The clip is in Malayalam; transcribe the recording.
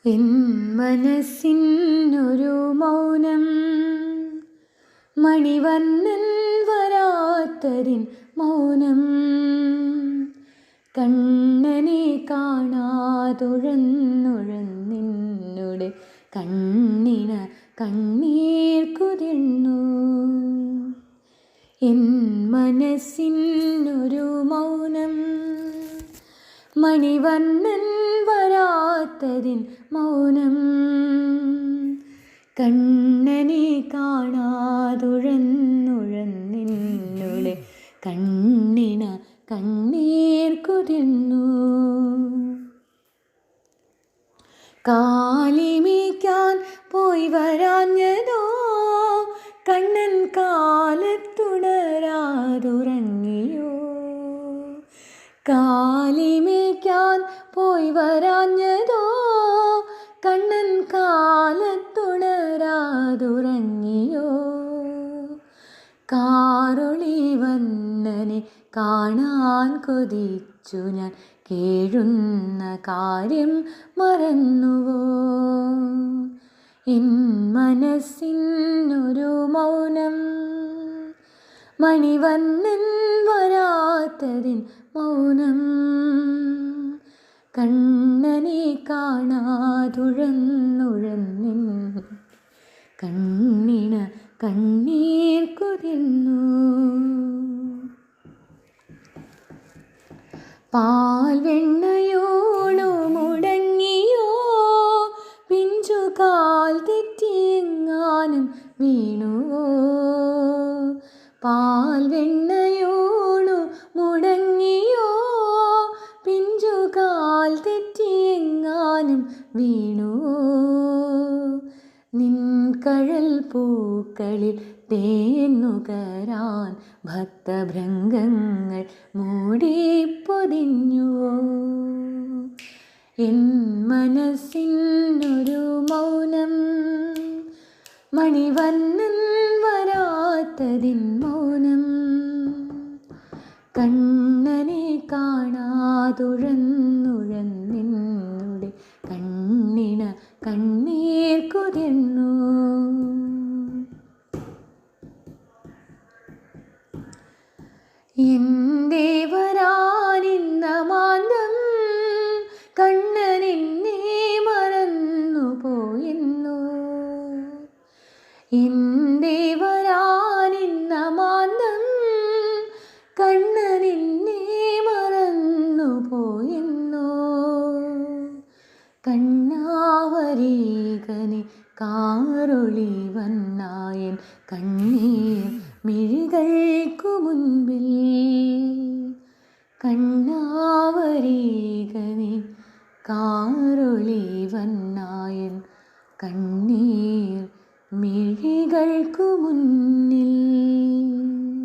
എൻ മനസ്സിനൊരു മൗനം, മണിവണ്ണൻ വരാത്തതിൻ മൗനം. കണ്ണനെ കാണാതുഴന്നുഴന്നിന്നുടെ കണ്ണിന കണ്ണീർ കുതിർന്നു. എൻ മനസ്സിനൊരു മൗനം, മണിവണ്ണൻ വരാത്തതിൻ മൗനം. കണ്ണനെ കാണാതുഴന്നുഴന്നിന്നുടെ കണ്ണിന കണ്ണീർ കുതിർന്നു. കാലിമേയ്ക്കാൻ പോയി വരാഞ്ഞതോ കണ്ണൻ കാലത്തുണരാതുറങ്ങിയോ. കാലിമേയ്ക്കാൻ പോയി വരാഞ്ഞതോ കണ്ണൻ കാലത്തുണരാതുറങ്ങിയോ. കാറൊളി വന്നനെ കാണാൻ കൊതിച്ചു ഞാൻ, കേഴുന്ന കാര്യം മറന്നുവോ. എൻ മനസ്സിനൊരു മൗനം, മണിവണ്ണൻ വരാത്തതിൻ മൗനം. കണ്ണനെ കാണാതുഴന്നുഴന്നിൻ കണ്ണിന കണ്ണീർ കുതിർന്നു. പാൽ വെണ്ണയോണു മുടങ്ങിയോ, പിഞ്ചുകാൽ തെറ്റിയെങ്ങാനും വീണുവോ. പാൽ വെണ്ണയോണു മുടങ്ങിയോ, പിഞ്ചുകാൽ തെറ്റിയെങ്ങാനും വീണുവോ. നിൻ കഴൽ പൂക്കളിൽ തേന്നുകരാൻ ഭക്തഭൃംഗങ്ങൾ മൂടിപ്പൊതിഞ്ഞുവോ. എൻ മനസ്സിനൊരു മൗനം, മണിവണ്ണൻ വരാത്തതിൻ മൗനം. കണ്ണനെ കാണാതുഴന്നുഴന്നിന്നുടെ കണ്ണിന കണ്ണീർ കുതിർന്നു. എന്തേ വരാനിന്ന മാന്തം കണ്ണനെന്നെ മറന്നു പോയെന്നു. എന്തേ വരാനിന്ന മാന്തം കണ്ണനെന്നെ മറന്നു പോയെന്നോ. കണ്ണാവരീകനെ കാറൊളി വന്നായൻ കണ്ണീർ മിഴികൾക്കു മുൻപിൽ. കണ്ണാവരീകനെ കാറൊളി വന്നായൻ കണ്ണീർ മിഴികൾക്കു മുന്നിൽ.